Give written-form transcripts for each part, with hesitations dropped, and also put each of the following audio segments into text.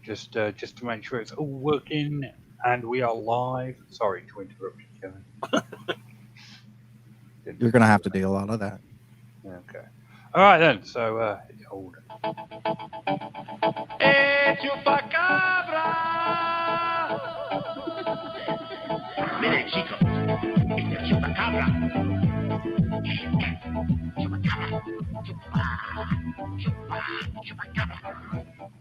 just to make sure it's all working and we are live. Sorry to interrupt you, Kevin. You're going to have to do a lot of that. Okay. All right then. So hold. Chupacabra! Mire, chicos, este es chupacabra.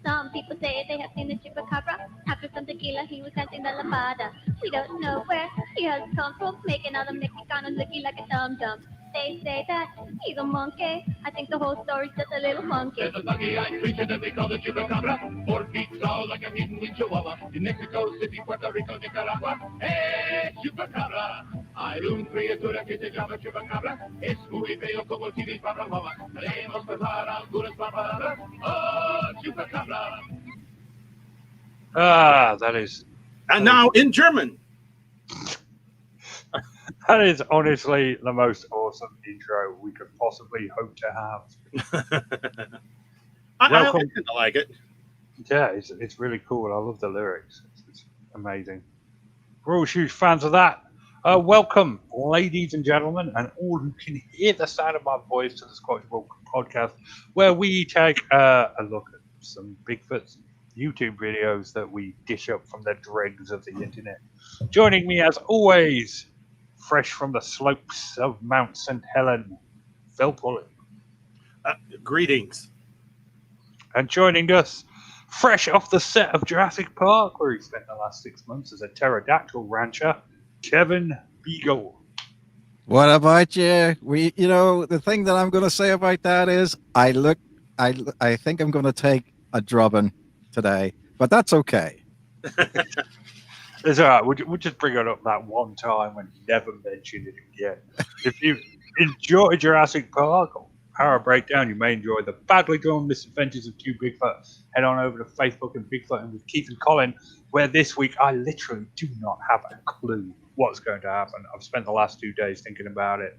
Some people say they have seen the chupacabra. After some tequila, he was dancing the lambada. We don't know where he has come from, making all the Mexicanos looking like a dum-dum. They say that he's a monkey. I think the whole story's just a little monkey. There's a buggy-eyed creature that they call the chupacabra. 4 feet tall like a hidden in Chihuahua. In Mexico City, Puerto Rico, Nicaragua. Hey, chupacabra. Hay un criatura que se llama chupacabra. Es muy feo como si dispara guava. Queremos pasar algunas palabras. Oh, chupacabra. That is. And now in German. That is honestly the most awesome intro we could possibly hope to have. I like it. Yeah, it's really cool. I love the lyrics. It's amazing. We're all huge fans of that. Welcome, ladies and gentlemen, and all who can hear the sound of my voice to the Squatchable podcast, where we take a look at some Bigfoot YouTube videos that we dish up from the dregs of the internet. Joining me, as always, fresh from the slopes of Mount St. Helen, Phil Pullen. Greetings. And joining us, fresh off the set of Jurassic Park, where he spent the last 6 months as a pterodactyl rancher, Kevin Beagle. What about you? The thing that I'm going to say about that is I think I'm going to take a drubbing today, but that's okay. It's all right. We'll just bring it up that one time when you never mentioned it again. If you enjoy Jurassic Park or Power Breakdown, you may enjoy the badly drawn misadventures of 2 Bigfoot. Head on over to Facebook and Bigfoot and with Keith and Colin, where this week I literally do not have a clue what's going to happen. I've spent the last 2 days thinking about it.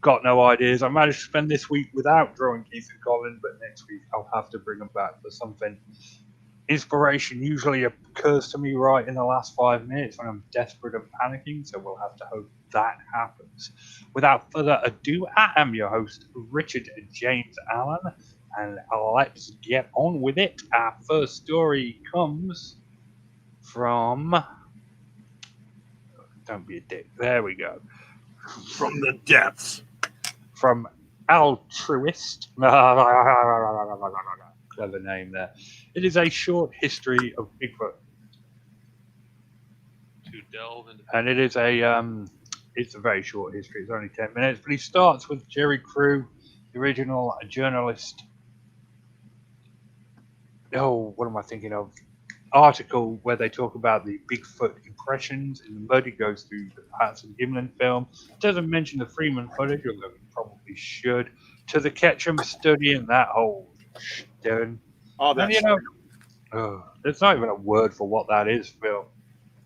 Got no ideas. I managed to spend this week without drawing Keith and Colin, but next week I'll have to bring them back for something. Inspiration usually occurs to me right in the last 5 minutes when I'm desperate and panicking, so we'll have to hope that happens. Without further ado, I am your host, Richard James Allen, and let's get on with it. Our first story comes from... Don't be a dick. There we go. From the depths. From Altruist. Clever name there. It is a short history of Bigfoot. To delve into, and it is it's a very short history. It's only 10 minutes, but he starts with Jerry Crew, the original journalist. Oh, what am I thinking of? Article where they talk about the Bigfoot impressions in the mud. He goes through the Patterson Gimlin film. Doesn't mention the Freeman footage, although he probably should. To the Ketchum study and that whole stone. Oh, that's there's not even a word for what that is, Phil.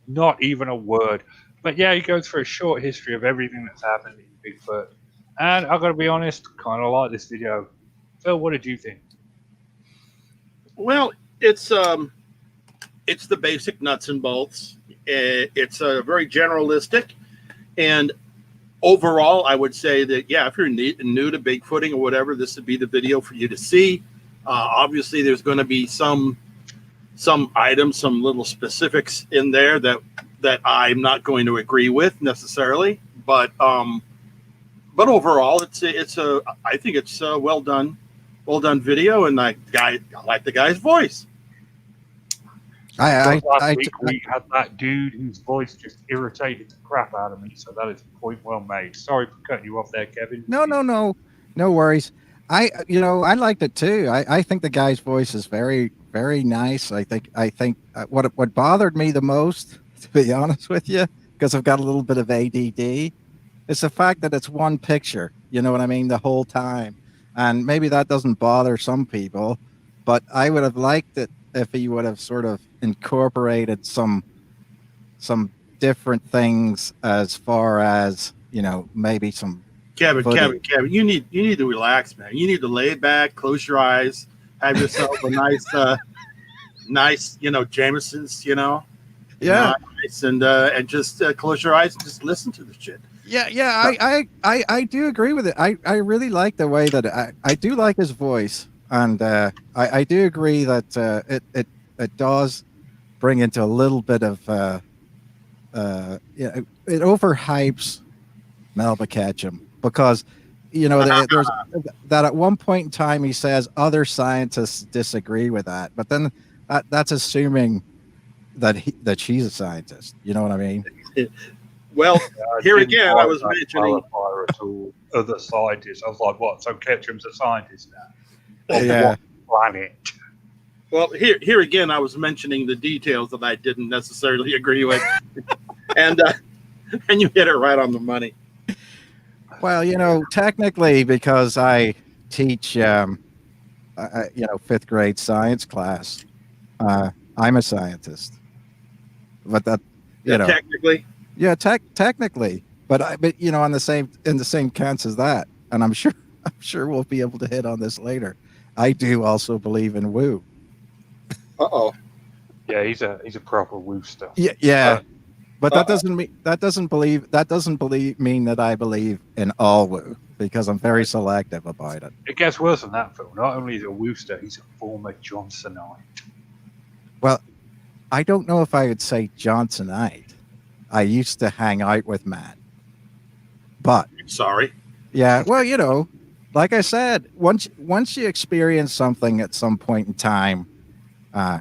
Not even a word. But yeah, he goes through a short history of everything that's happened in Bigfoot. And I've got to be honest, kind of like this video. Phil, what did you think? Well, it's the basic nuts and bolts. It's very generalistic, and overall, I would say that if you're new to Bigfooting or whatever, this would be the video for you to see. Obviously, there's going to be some items, some little specifics in there that I'm not going to agree with necessarily, but overall, I think it's a well done video, and I like the guy's voice. Last week we had that dude whose voice just irritated the crap out of me, so that is a point well made. Sorry for cutting you off there, Kevin. No worries. I liked it too. I think the guy's voice is very, very nice. I think what bothered me the most, to be honest with you, because I've got a little bit of ADD, is the fact that it's one picture. You know what I mean? The whole time, and maybe that doesn't bother some people, but I would have liked it if he would have sort of incorporated some different things as far as, maybe some Kevin, you need to relax, man. You need to lay back, close your eyes, have yourself a nice, Jameson's, Yeah. nice, and just close your eyes and just listen to the shit. Yeah. I do agree with it. I really like the way that I do like his voice, and I do agree that it does bring into a little bit of it overhypes Melba Ketchum, because there's that at one point in time he says other scientists disagree with that, but then that's assuming that she's a scientist. You know what I mean? Well, here didn't again, quite I was like mentioning. qualifier at all. Other scientists. I was like, what? So Ketchum's a scientist now? Of Yeah. what planet? Well, here again, I was mentioning the details that I didn't necessarily agree with, and you hit it right on the money. Well, technically, because I teach, fifth grade science class, I'm a scientist. But that, Technically, yeah, technically, but in the same sense as that, and I'm sure we'll be able to hit on this later. I do also believe in woo. Yeah, he's a proper wooster. Yeah. But that doesn't mean mean that I believe in all woo, because I'm very selective about it. It gets worse than that, Phil. Not only is he a wooster, he's a former Johnsonite. Well, I don't know if I would say Johnsonite. I used to hang out with Matt. But sorry. yeah, well, like I said, once you experience something at some point in time,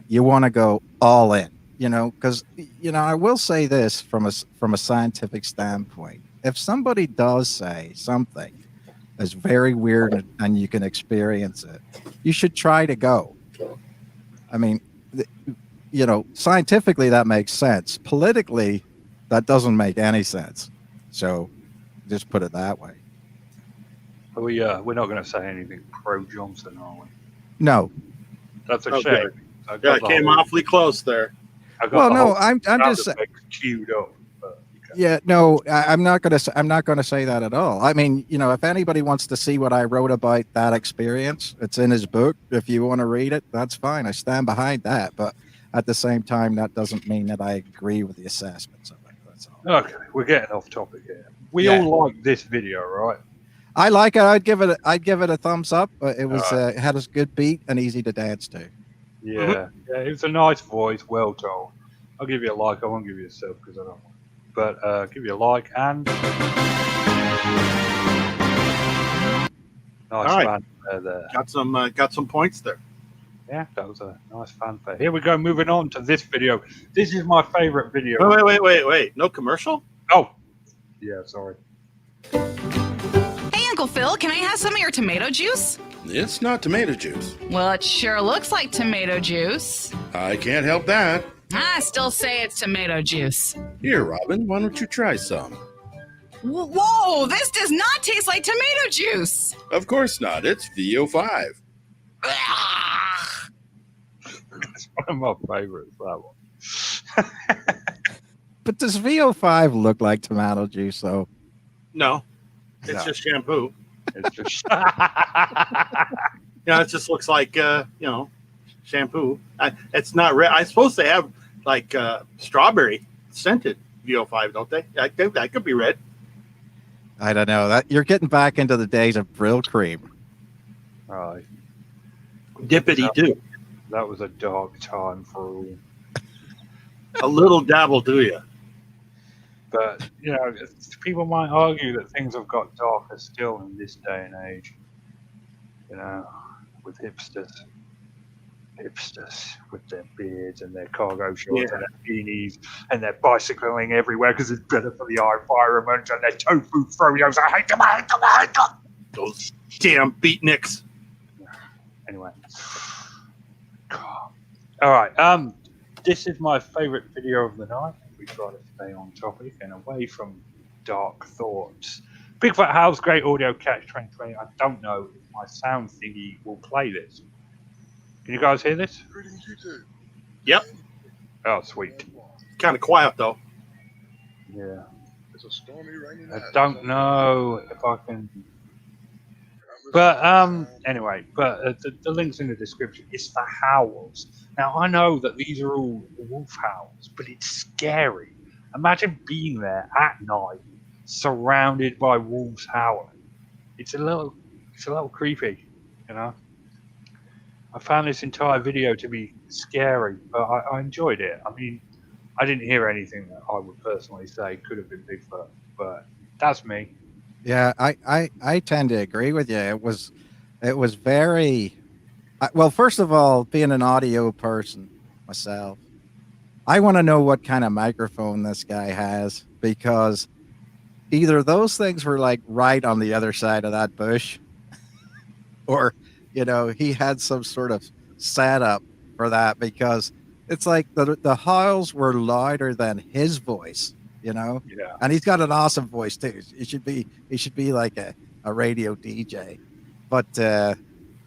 you want to go all in. Because I will say this from a scientific standpoint: if somebody does say something that's very weird and you can experience it, you should try to go. I mean, scientifically that makes sense. Politically, that doesn't make any sense. So, just put it that way. We're not going to say anything pro Johnson, are we? No. That's a Okay. shame. Yeah, it came awfully close there. Well, no, I'm just queued up. Yeah, no, I'm not going to say that at all. I mean, if anybody wants to see what I wrote about that experience, it's in his book. If you want to read it, that's fine. I stand behind that. But at the same time, that doesn't mean that I agree with the assessments of it. That's all. Okay, we're getting off topic here. We all like this video, right? I like it. I'd give it a thumbs up. It was it had a good beat and easy to dance to. Yeah, it was a nice voice, well told. I'll give you a like. I won't give you a sub because I don't want. But give you a like and nice fanfare there. Got some points there. Yeah, that was a nice fanfare. Here we go. Moving on to this video. This is my favorite video. Wait. No commercial? Oh, yeah. Sorry. Hey, Uncle Phil, can I have some of your tomato juice? It's not tomato juice. Well, it sure looks like tomato juice. I can't help that. I still say it's tomato juice. Here, Robin, why don't you try some? Whoa, this does not taste like tomato juice. Of course not. It's VO5. It's one of my favorites, that one. But does VO5 look like tomato juice, though? No. It's just shampoo. It's just It just looks like shampoo. It's not red. I'm supposed to have like strawberry scented VO5, don't they? That could be red. I don't know. That you're getting back into the days of Brill cream. right. Dippity do. That was a dark time for all. A little dabble, do you? But people might argue that things have got darker still in this day and age. With hipsters with their beards and their cargo shorts and their beanies and their bicycling everywhere because it's better for the environment and their tofu froyos. I hate them. Those damn beatniks. Anyway. All right. This is my favorite video of the night. We try to stay on topic and away from dark thoughts. Big Fat House, great audio catch 2020. I don't know if my sound thingy will play this. Can you guys hear this? Yep. Oh, sweet. Kind of quiet though. Yeah. I don't know if I can. But anyway, but the links in the description. It's the howls. Now I know that these are all wolf howls, but it's scary. Imagine being there at night, surrounded by wolves howling. It's it's a little creepy, you know. I found this entire video to be scary, but I enjoyed it. I mean, I didn't hear anything that I would personally say could have been Bigfoot, but that's me. Yeah, I tend to agree with you. It was very well. First of all, being an audio person myself, I want to know what kind of microphone this guy has, because either those things were like right on the other side of that bush, or he had some sort of setup for that, because it's like the howls were louder than his voice, Yeah. and he's got an awesome voice too. He should be like a radio DJ. But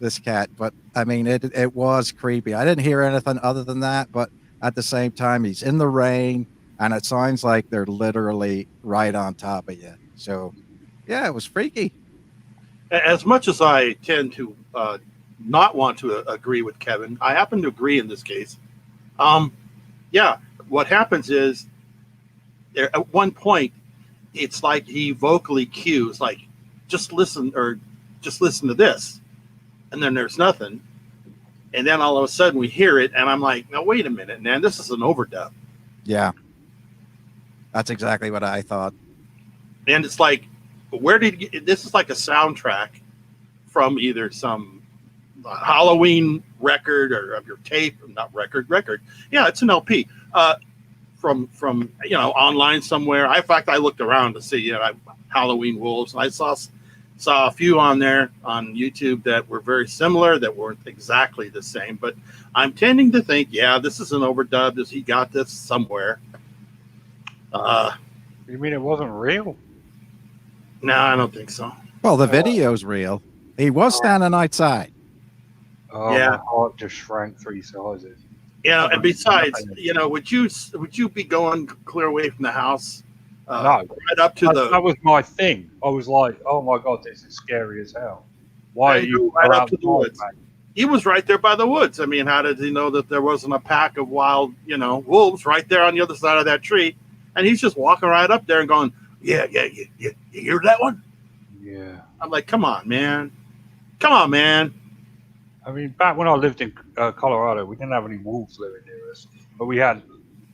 this cat, but I mean, it was creepy. I didn't hear anything other than that, but at the same time, he's in the rain, and it sounds like they're literally right on top of you. So yeah, it was freaky. As much as I tend to not want to agree with Kevin, I happen to agree in this case. Yeah, what happens is at one point, it's like he vocally cues, like, just listen to this. And then there's nothing. And then all of a sudden we hear it, and I'm like, no, wait a minute, man, this is an overdub. Yeah, that's exactly what I thought. And it's like, where did you get, this is like a soundtrack from either some Halloween record or of your tape, not record. Yeah, it's an LP from online somewhere. In fact, I looked around to see Halloween wolves, and I saw a few on there on YouTube that were very similar, that weren't exactly the same. But I'm tending to think, yeah, this is an overdub. He got this somewhere. You mean it wasn't real? No, I don't think so. Well, the video's real. He was standing outside. Oh, Yeah. my heart just shrank 3 sizes. And besides, would you be going clear away from the house? No. Right up to That was my thing. I was like, oh my god, this is scary as hell. Why are you right up to around the woods? mate? He was right there by the woods. I mean, how did he know that there wasn't a pack of wild, wolves right there on the other side of that tree? And he's just walking right up there and going, yeah, you hear that one? Yeah. I'm like, come on, man. I mean, back when I lived in Colorado, we didn't have any wolves living near us, but we had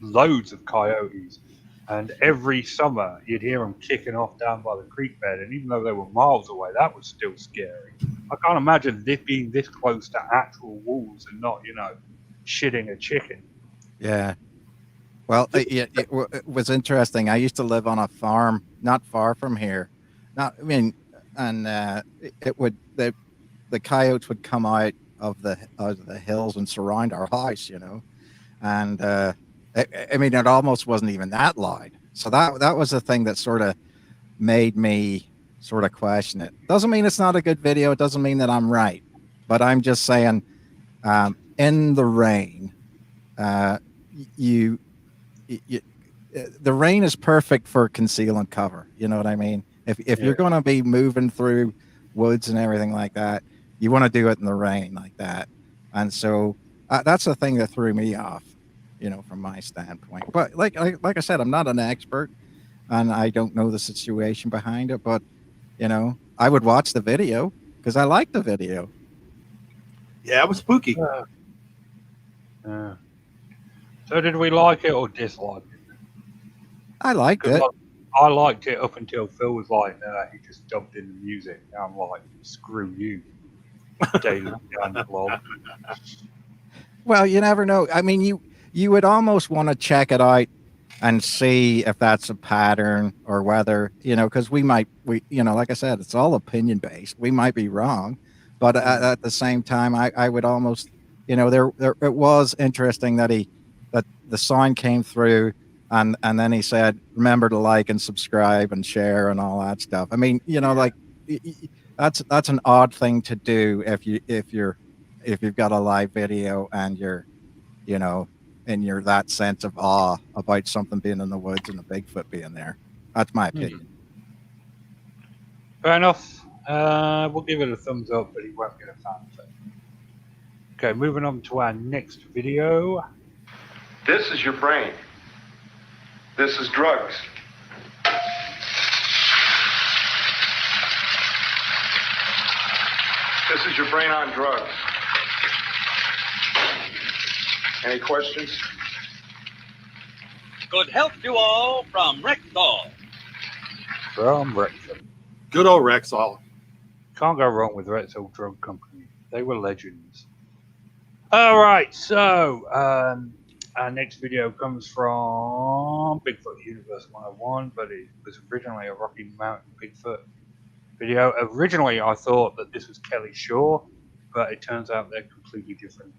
loads of coyotes. And every summer, you'd hear them kicking off down by the creek bed. And even though they were miles away, that was still scary. I can't imagine this being this close to actual wolves and not, shitting a chicken. Yeah. Well, it was interesting. I used to live on a farm not far from here. The coyotes would come out of the hills and surround our house, and it almost wasn't even that loud. So that was the thing that sort of made me sort of question it. Doesn't mean it's not a good video. It doesn't mean that I'm right, but I'm just saying, in the rain, the rain is perfect for conceal and cover. You know what I mean? If you're going to be moving through woods and everything like that, you want to do it in the rain like that. And so that's the thing that threw me off, from my standpoint. But like I said, I'm not an expert, and I don't know the situation behind it. But I would watch the video because I like the video. Yeah, it was spooky. So did we like it or dislike it? I liked it. I liked it up until Phil was like, nah, he just dubbed in the music. And I'm like, screw you. Daily down the blog. Well, you never know. I mean, you would almost want to check it out and see if that's a pattern or whether, because we like I said, it's all opinion based. We might be wrong, but at the same time, I would almost, there it was interesting that the sign came through and then he said, remember to like and subscribe and share and all that stuff. I mean, like that's an odd thing to do if you've got a live video and you're that sense of awe about something being in the woods and a Bigfoot being there. That's my opinion. Fair enough. We'll give it a thumbs up, but he won't get a fanfare. Okay, moving on to our next video. This is your brain. This is drugs. This is your brain on drugs. Any questions? Good health to all from Rexall. From Rexall. Good old Rexall. Can't go wrong with Rexall Drug Company. They were legends. All right, so our next video comes from Bigfoot Universe 101, but it was originally a Rocky Mountain Bigfoot video. Originally, I thought that this was Kelly Shaw, but it turns out they're completely different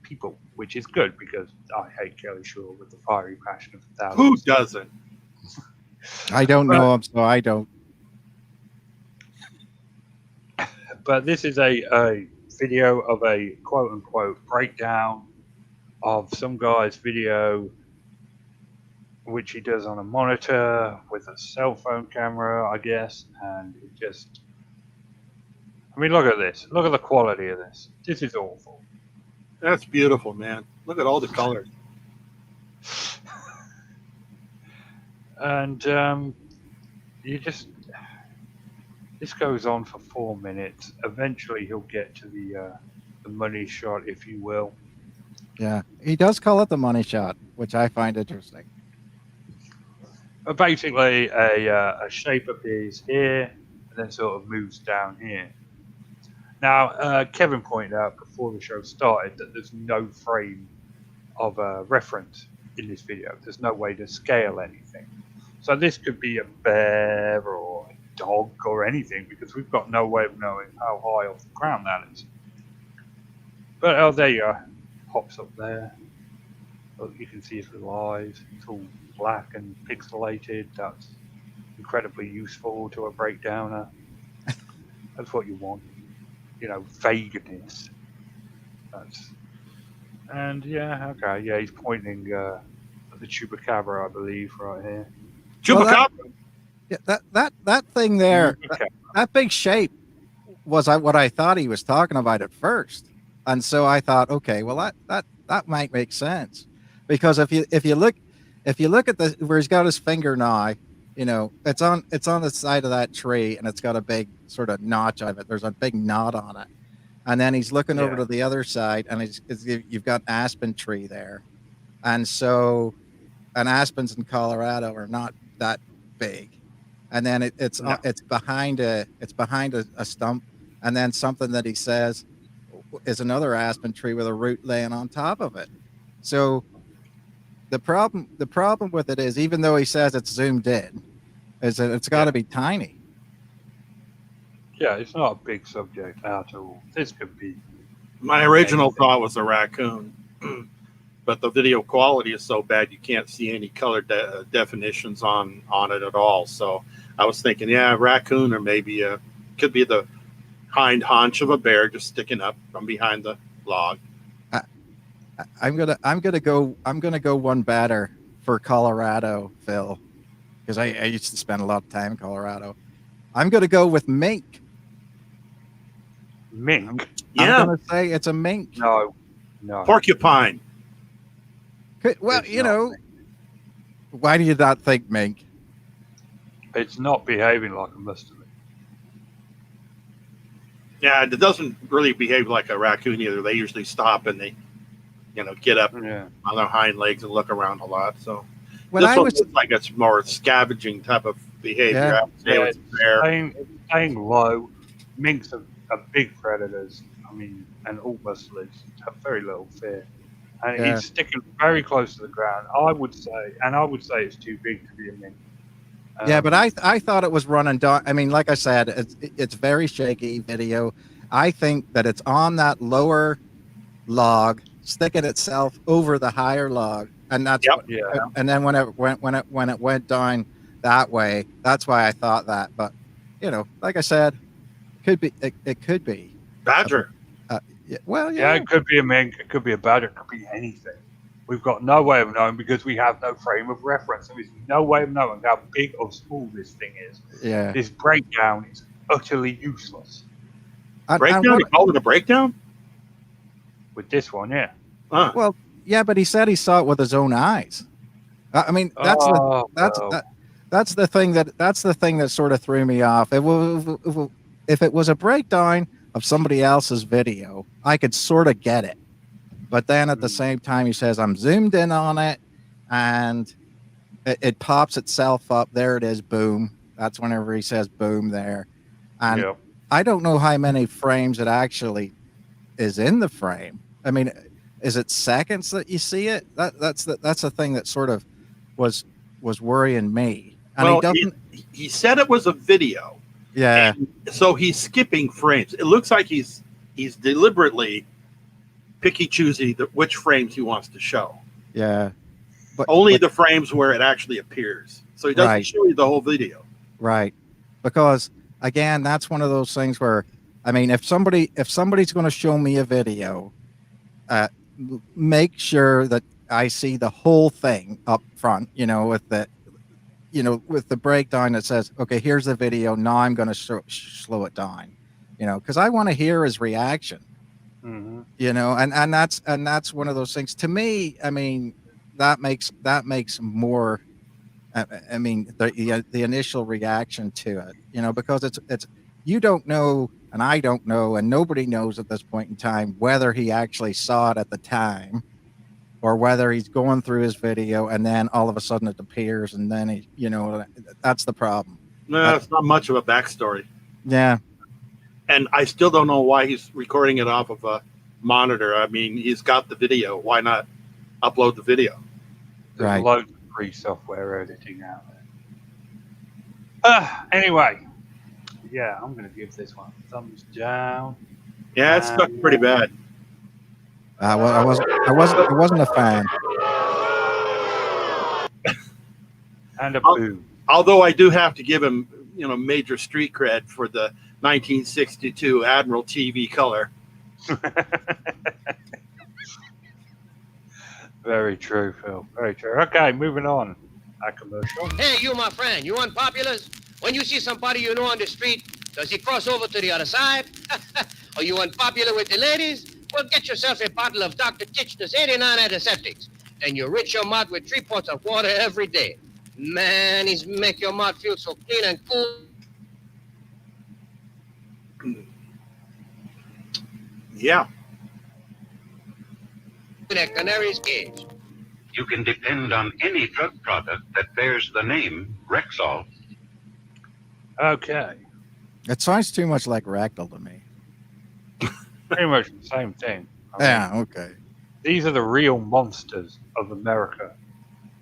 people, which is good because I hate Kelly Shaw with the fiery passion of 1,000. Who doesn't? I don't know him, so I don't. But this is a video of a quote-unquote breakdown of some guy's video, which he does on a monitor with a cell phone camera, I guess, and it just... I mean, look at this. Look at the quality of this. This is awful. That's beautiful, man. Look at all the colors. And you just... This goes on for 4 minutes. Eventually, he'll get to the money shot, if you will. Yeah, he does call it the money shot, which I find interesting. But basically, a shape appears here and then sort of moves down here. Now, Kevin pointed out before the show started that there's no frame of reference in this video. There's no way to scale anything. So this could be a bear or a dog or anything because we've got no way of knowing how high off the ground that is. But oh, there you are. Pops up there. Look, you can see his little eyes. It's all black and pixelated. That's incredibly useful to a breakdowner. That's what you want. You know, vagueness. And yeah, okay, yeah, he's pointing at the chupacabra, I believe, right here. Chupacabra. That thing there, Okay. that big shape was what I thought he was talking about at first, and so I thought, okay, well that might make sense, because if you look at the where he's got his finger now, you know, it's on the side of that tree, and it's got a big sort of notch on it. There's a big knot on it, and then he's looking over to the other side, and you've got an aspen tree there, and so, and aspens in Colorado are not that big. And then it's behind a stump, and then something that he says is another aspen tree with a root laying on top of it. So the problem with it is, even though he says it's zoomed in, is that it's got to be tiny. Yeah, it's not a big subject at all. This could be. My original thought was a raccoon, but the video quality is so bad you can't see any color definitions on it at all. So I was thinking, yeah, raccoon, or maybe could be the hind haunch of a bear just sticking up from behind the log. I'm gonna go one better for Colorado, Phil, because I used to spend a lot of time in Colorado. I'm gonna go with mink. Mink? I'm gonna say it's a mink. No. Porcupine. Well, you know, why do you not think mink? It's not behaving like a mustard. Yeah, it doesn't really behave like a raccoon either. They usually stop and they, get up on their hind legs and look around a lot. So this one looks like it's more scavenging type of behavior. It's staying low. Minks are big predators. I mean, and all mustelids have very little fear. And he's sticking very close to the ground. I would say it's too big to be a mink. Yeah, but I thought it was running down. I mean, like I said, it's very shaky video. I think that it's on that lower log, sticking itself over the higher log, and that's and then when it went down that way, that's why I thought that. But like I said, it could be badger. It could be a mink. It could be a badger. It could be anything. We've got no way of knowing because we have no frame of reference. There is no way of knowing how big or small this thing is. Yeah. This breakdown is utterly useless. Breakdown? You called it a breakdown? With this one, yeah. Huh. Well, yeah, but he said he saw it with his own eyes. I mean, that's the thing that sort of threw me off. If it was a breakdown of somebody else's video, I could sort of get it. But then at the same time, he says, I'm zoomed in on it and it pops itself up. There it is. Boom. That's whenever he says boom there. And Yep. I don't know how many frames it actually is in the frame. I mean, is it seconds that you see it? That's the thing that sort of was worrying me. And Well, he said it was a video. Yeah. So he's skipping frames. It looks like he's deliberately picky choosy which frames he wants to show. Yeah. But Only the frames where it actually appears. So he doesn't Right. show you the whole video. Right. Because again, that's one of those things where, I mean, if somebody's going to show me a video, make sure that I see the whole thing up front, with the breakdown that says, okay, here's the video. Now I'm going to slow it down, because I want to hear his reaction, Mm-hmm. and that's one of those things to me. I mean, that makes more, I mean, the initial reaction to it, because it's, you don't know, and I don't know, and nobody knows at this point in time whether he actually saw it at the time or whether he's going through his video and then all of a sudden it appears and then he, that's the problem. No, it's not much of a backstory. Yeah. And I still don't know why he's recording it off of a monitor. I mean, he's got the video. Why not upload the video? There's Right. loads of free software editing out there. Anyway, yeah, I'm going to give this one a thumbs down. Yeah, it's stuck pretty bad. Well, I wasn't a fan. And a boo. Although I do have to give him, major street cred for the 1962 Admiral TV color. Very true, Phil. Very true. Okay, moving on. A commercial. Hey, you, my friend, you unpopular? When you see somebody you know on the street, does he cross over to the other side? Are you unpopular with the ladies? Well, get yourself a bottle of Dr. Kitchener's 89 antiseptics. Then you rinse your mouth with 3 quarts of water every day. Man, he's make your mouth feel so clean and cool. Yeah. That canary's cage. You can depend on any drug product that bears the name Rexall. Okay. It sounds too much like rectal to me. Pretty much the same thing. Yeah, okay. These are the real monsters of America.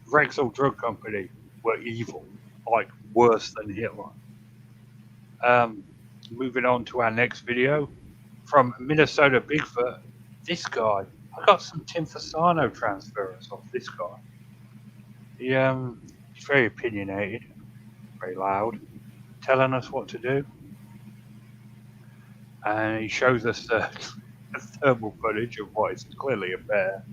Rexall Drug Company were evil, like worse than Hitler. Moving on to our next video. From Minnesota Bigfoot, this guy. I got some Tim Fasano transfers off this guy. He's very opinionated, very loud, telling us what to do. And he shows us thermal footage of what is clearly a bear.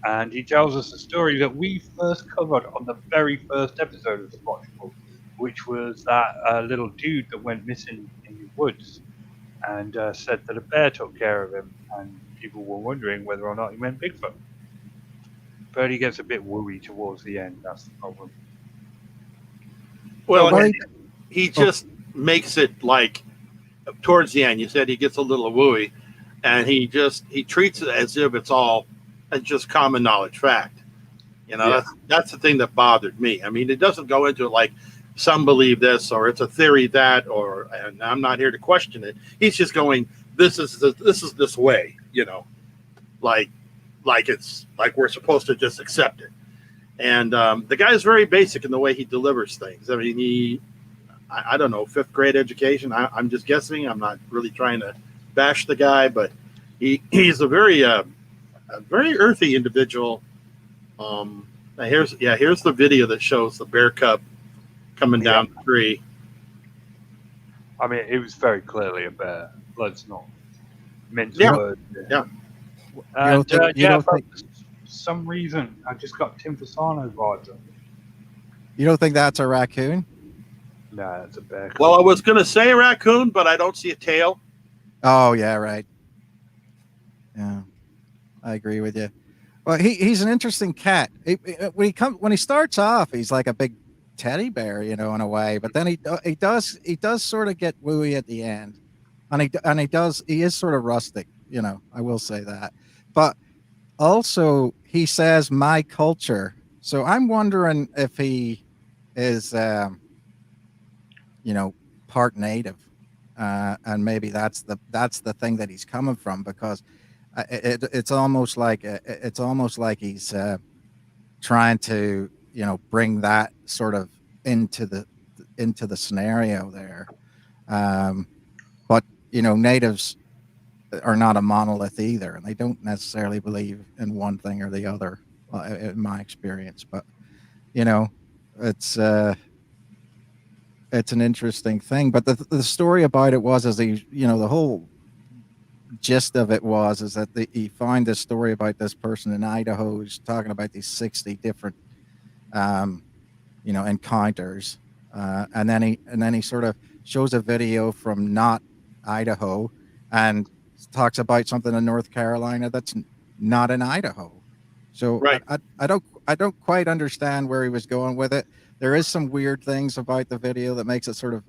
And he tells us a story that we first covered on the very first episode of Squatchable, which was that little dude that went missing in the woods and said that a bear took care of him, and people were wondering whether or not he meant Bigfoot. But he gets a bit wooey towards the end, that's the problem. Well, he just makes it like towards the end. You said he gets a little wooey, and he treats it as if it's all just common knowledge fact. That's the thing that bothered me. I mean, it doesn't go into it like some believe this or it's a theory that, and I'm not here to question it. He's just going, this is this way, like it's like we're supposed to just accept it. And the guy's very basic in the way he delivers things. I mean, I don't know, 5th grade education. I'm just guessing. I'm not really trying to bash the guy, but he's a very earthy individual. Here's the video that shows the bear cub coming down the tree. I mean, it was very clearly a bear. Let's not mince words. Yeah. And, some reason, I just got Tim Fasano vibes on it. You don't think that's a raccoon? No, it's a bear. Well, I was going to say raccoon, but I don't see a tail. Oh yeah, right. Yeah, I agree with you. Well, he's an interesting cat. When he starts off, he's like a big teddy bear, in a way. But then he does sort of get wooey at the end, and he is sort of rustic. I will say that. But also, he says my culture. So I'm wondering if he is, part native, and maybe that's the thing that he's coming from, because it's almost like he's trying to bring that sort of into the scenario there. But natives are not a monolith either, and they don't necessarily believe in one thing or the other, in my experience. But it's an interesting thing. But the story about it was, the whole gist of it is that he found this story about this person in Idaho who's talking about these 60 different encounters, and then he sort of shows a video from not Idaho and talks about something in North Carolina that's not in Idaho. So right. I don't quite understand where he was going with it. There is some weird things about the video that makes it sort of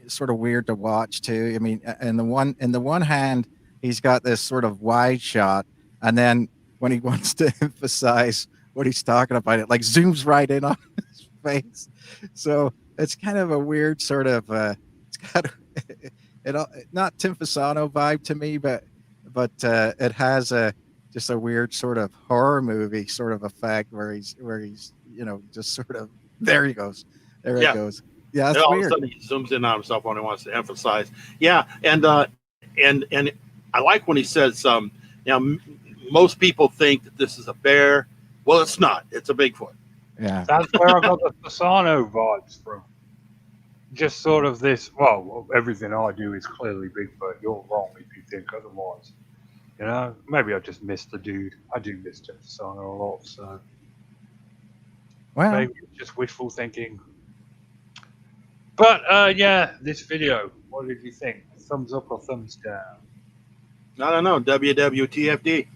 sort of weird to watch too. I mean, in the one hand, he's got this sort of wide shot, and then when he wants to emphasize what he's talking about, it like zooms right in on his face. So it's kind of a weird sort of it's kind of not Tim Fasano vibe to me, but it has just a weird sort of horror movie sort of effect where he's just sort of there he goes. There it goes. Yeah, that's all weird. Of a sudden he zooms in on himself when he wants to emphasize. Yeah, and I like when he says, most people think that this is a bear. Well, it's not. It's a Bigfoot. Yeah, that's where I got the Fasano vibes from. Just sort of this. Well, everything I do is clearly Bigfoot. You're wrong if you think otherwise. Maybe I just missed the dude. I do miss Tim Fasano a lot. So, maybe it's just wishful thinking. But this video, what did you think? Thumbs up or thumbs down? I don't know. WWTFD.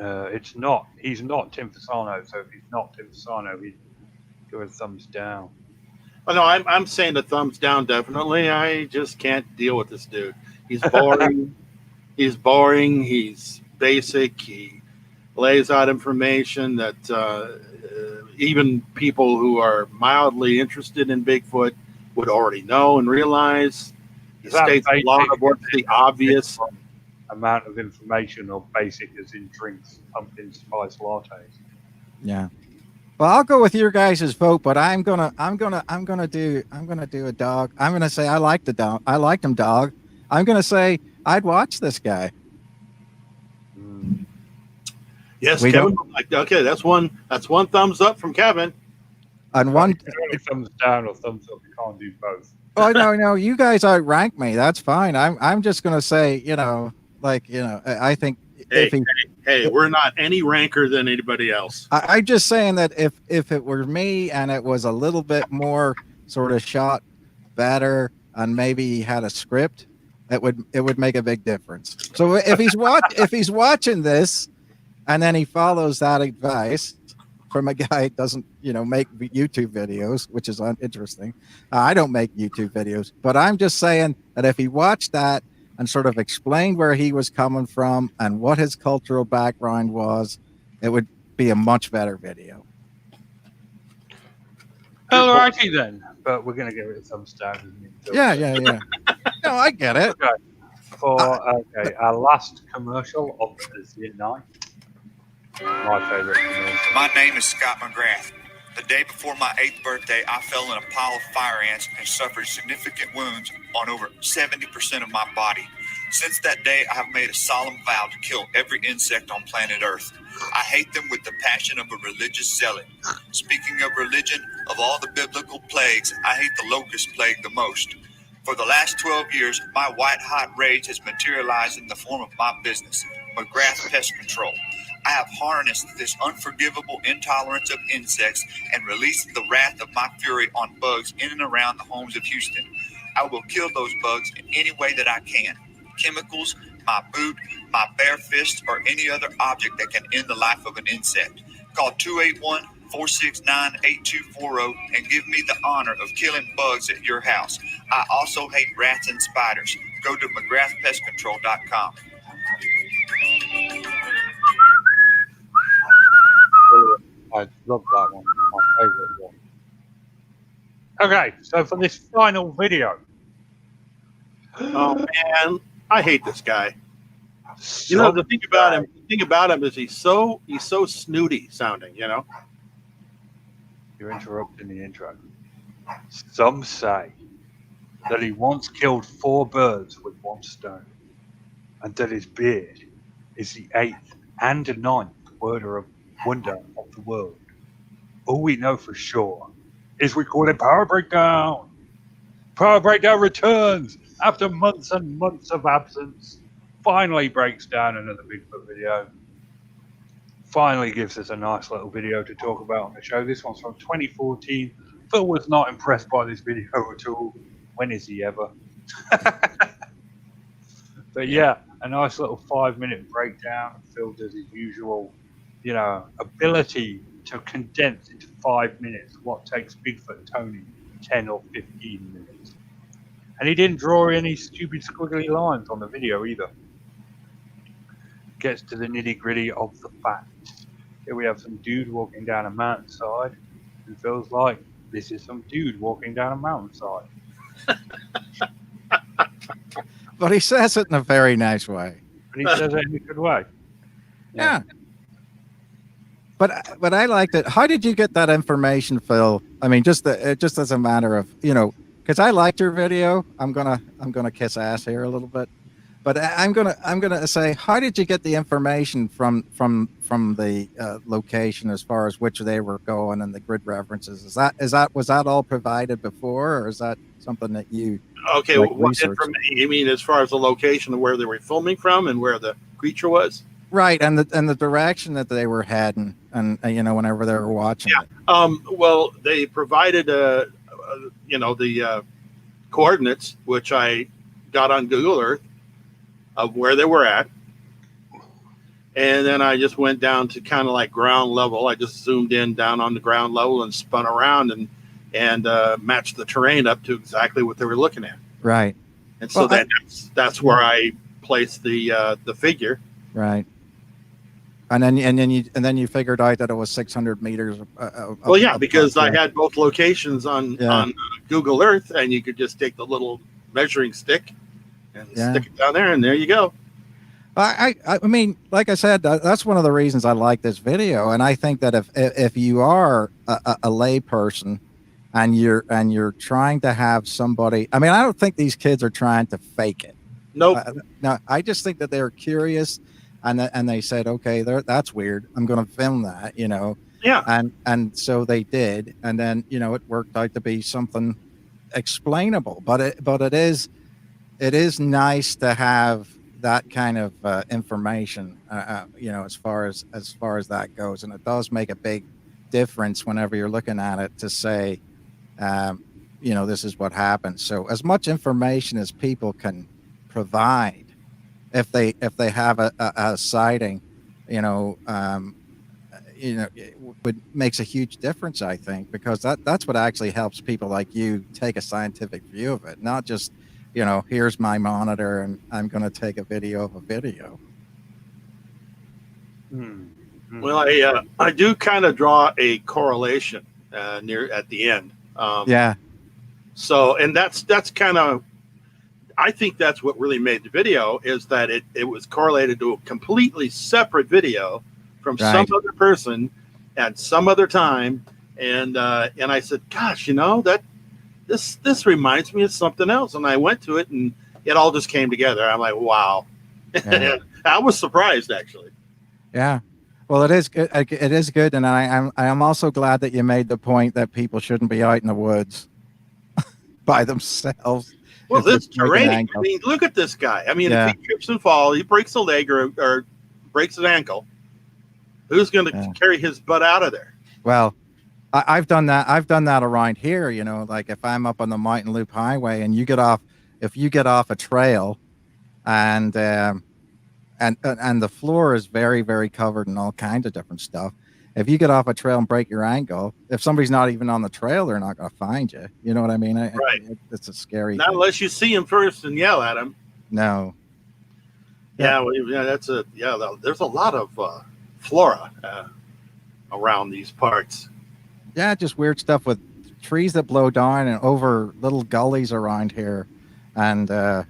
It's not. He's not Tim Fasano. So if he's not Tim Fasano, he'd go a thumbs down. Oh, no, I'm saying the thumbs down definitely. I just can't deal with this dude. He's boring. He's boring. He's basic. He lays out information that even people who are mildly interested in Bigfoot would already know and realize. He states a lot of what's the obvious amount of information, or basic as in drinks, pumpkin spice lattes. Yeah. Well, I'll go with your guys' vote, but I'm gonna do a dog. I'm gonna say I liked the dog. I liked him, dog. I'm gonna say I'd watch this guy. Yes, Kevin. Okay, that's one thumbs up from Kevin. And one thumbs down or thumbs up. You can't do both. Oh no, you guys outrank me. That's fine. I'm just gonna say, I think Hey, we're not any ranker than anybody else. I'm just saying that if it were me and it was a little bit more sort of shot better and maybe he had a script, it would make a big difference. So if he's watching this and then he follows that advice from a guy who doesn't make YouTube videos, which is uninteresting. I don't make YouTube videos, but I'm just saying that if he watched that and sort of explained where he was coming from and what his cultural background was, it would be a much better video. All righty then, but we're going to give it a thumbs down. Yeah. No, I get it. Okay. Our last commercial of the night. My favorite commercial. My name is Scott McGrath. The day before my 8th birthday, I fell in a pile of fire ants and suffered significant wounds on over 70% of my body. Since that day, I have made a solemn vow to kill every insect on planet Earth. I hate them with the passion of a religious zealot. Speaking of religion, of all the biblical plagues, I hate the locust plague the most. For the last 12 years, my white-hot rage has materialized in the form of my business. McGrath Pest Control. I have harnessed this unforgivable intolerance of insects and released the wrath of my fury on bugs in and around the homes of Houston. I will kill those bugs in any way that I can. Chemicals, my boot, my bare fist, or any other object that can end the life of an insect. Call 281-469-8240 and give me the honor of killing bugs at your house. I also hate rats and spiders. Go to McGrathPestControl.com. I love that one. My favorite one. Okay, so for this final video. Oh man, I hate this guy. You know, the thing about him is he's so snooty sounding, you know. You're interrupting the intro. Some say that he once killed 4 birds with 1 stone, and that his beard is the 8th and 9th wonder of the world. All we know for sure is we call it Power Breakdown. Power Breakdown returns after months and months of absence. Finally breaks down another Bigfoot video. Finally gives us a nice little video to talk about on the show. This one's from 2014. Phil was not impressed by this video at all. When is he ever? But yeah, a nice little 5-minute breakdown. Phil does his usual, ability to condense into 5 minutes what takes Bigfoot Tony 10 or 15 minutes. And he didn't draw any stupid squiggly lines on the video either. Gets to the nitty-gritty of the facts. Here we have some dude walking down a mountainside, and feels like this is some dude walking down a mountainside. But he says it in a very nice way. But he says it in a good way. Yeah. But I liked it. How did you get that information, Phil? I mean, just as a matter of, because I liked your video. I'm gonna kiss ass here a little bit. But I'm gonna say, how did you get the information from the location as far as which they were going and the grid references? Was that all provided before, or is that something that you? Okay, what information? You mean as far as the location of where they were filming from and where the creature was? Right, and the direction that they were heading, and whenever they were watching. Yeah. Well, they provided the coordinates, which I got on Google Earth, of where they were at. And then I just went down to kind of like ground level. I just zoomed in down on the ground level and spun around and matched the terrain up to exactly what they were looking at. Right. And so that's where I placed the figure. Right. And then you figured out that it was 600 meters. Well, yeah, because I had both locations on Google Earth, and you could just take the little measuring stick and stick it down there, and there you go. I mean, like I said, that's one of the reasons I like this video, and I think that if you are a lay person and you're trying to have somebody, I mean, I don't think these kids are trying to fake it. Nope. No, I just think that they're curious, and they said, okay, that's weird. I'm going to film that, Yeah. And so they did, and then it worked out to be something explainable. But it is nice to have that kind of information, as far as that goes, and it does make a big difference whenever you're looking at it to say, this is what happened. So as much information as people can provide, if they have a sighting, makes a huge difference, I think, because that's what actually helps people like you take a scientific view of it, not just, here's my monitor and I'm going to take a video of a video. Well, I do kind of draw a correlation near at the end. Yeah. So, and that's kind of, I think that's what really made the video, is that it was correlated to a completely separate video from some other person at some other time. And I said, gosh, that this reminds me of something else. And I went to it and it all just came together. I'm like, wow. Yeah. I was surprised, actually. Yeah. Well, it is good. It is good. And I am also glad that you made the point that people shouldn't be out in the woods by themselves. Well, this terrain, I mean, look at this guy. I mean, if he trips and falls, he breaks a leg or breaks his ankle, who's going to carry his butt out of there? Well, I've done that. I've done that around here. You know, like if I'm up on the Mountain Loop Highway and if you get off a trail, and the floor is very, very covered in all kinds of different stuff. If you get off a trail and break your ankle, if somebody's not even on the trail, they're not going to find you. You know what I mean? Right. It's a scary. Not thing. unless you see him first and yell at him. No. Yeah, there's a lot of flora around these parts. Yeah, just weird stuff with trees that blow down and over little gullies around here, and that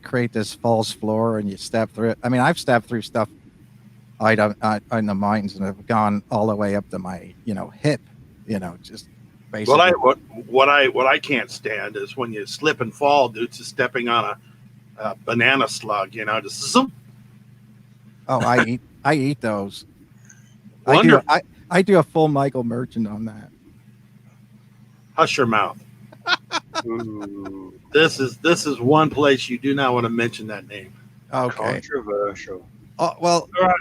create this false floor, and you step through it. I mean, I've stepped through stuff out in the mountains and have gone all the way up to my hip. Just basically. What I can't stand is when you slip and fall due to stepping on a banana slug. Just zoom. Oh, I eat those. Wonderful. I do a full Michael Merchant on that. Hush your mouth. Ooh, this is one place you do not want to mention that name. Okay. Controversial. Oh well. All right.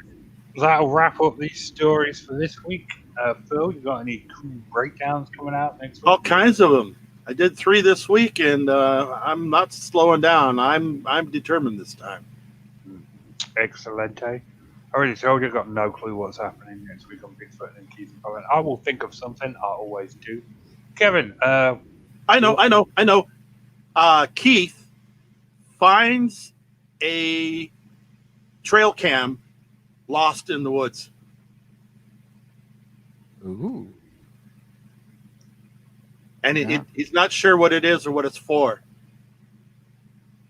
That'll wrap up these stories for this week. Phil, you got any cool breakdowns coming out next week? All kinds of them. I did 3 this week, and I'm not slowing down. I'm determined this time. Excellent. I already told you, I've got no clue what's happening next week on Bigfoot and Keith. I will think of something. I always do. Kevin, I know. Keith finds a trail cam lost in the woods. Ooh. And he's not sure what it is or what it's for.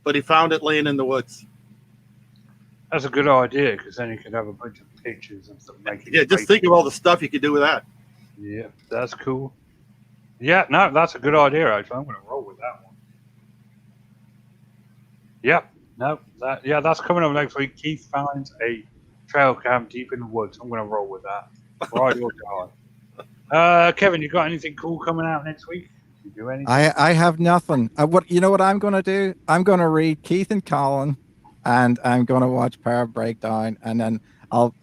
But he found it laying in the woods. That's a good idea, because then you could have a bunch of pictures and stuff. Just think of all the stuff you could do with that. Yeah, that's cool. Yeah, no, that's a good idea, actually. I'm going to roll with that one. Yep. No, that's coming up next week. Keith finds a trail cam deep in the woods. I'm going to roll with that. Right or die. Kevin, you got anything cool coming out next week? You do anything? I have nothing. What I'm going to do? I'm going to read Keith and Colin, and I'm going to watch Power Breakdown, and then I'll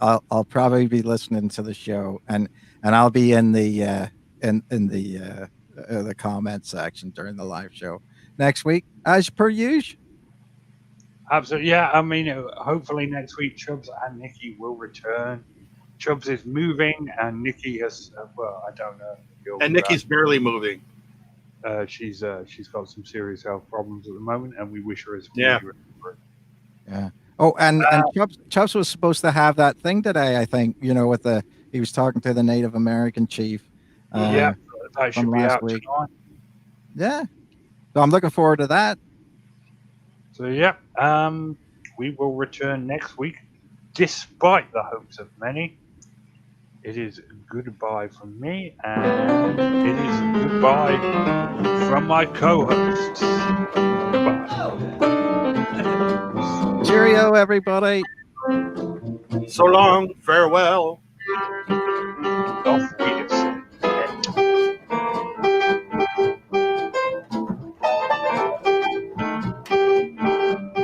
probably be listening to the show, and I'll be in the the comment section during the live show next week, as per usual. Absolutely, yeah. I mean, hopefully next week Chubbs and Nikki will return. Chubbs is moving, and Nikki has. I don't know. And Nikki's barely moving. She's got some serious health problems at the moment, and we wish her as yeah. Yeah. Oh, and Chubbs was supposed to have that thing today. I think with he was talking to the Native American chief. That should be out week. tonight. Yeah. So I'm looking forward to that. So we will return next week, despite the hopes of many. It is goodbye from me, and it is goodbye from my co-hosts. Goodbye. Cheerio, everybody. So long. Farewell. Off we